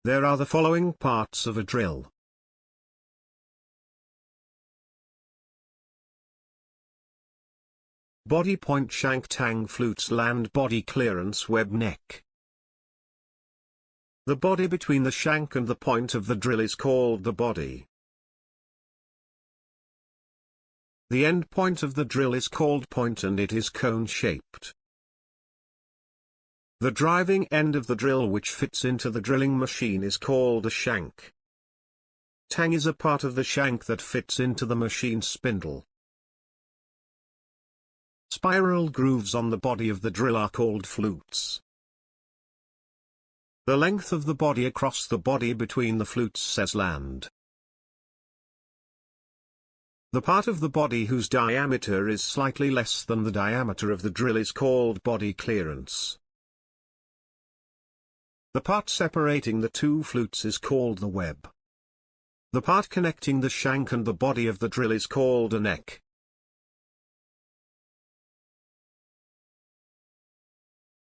There are the following parts of a drill. Body point, shank, tang, flutes, land, body clearance, web, neck. The body between the shank and the point of the drill is called the body. The end point of the drill is called point and it is cone-shaped. The driving end of the drill which fits into the drilling machine is called a shank. Tang is a part of the shank that fits into the machine spindle. Spiral grooves on the body of the drill are called flutes. The length of the body across the body between the flutes says land. The part of the body whose diameter is slightly less than the diameter of the drill is called body clearance. The part separating the two flutes is called the web. The part connecting the shank and the body of the drill is called a neck.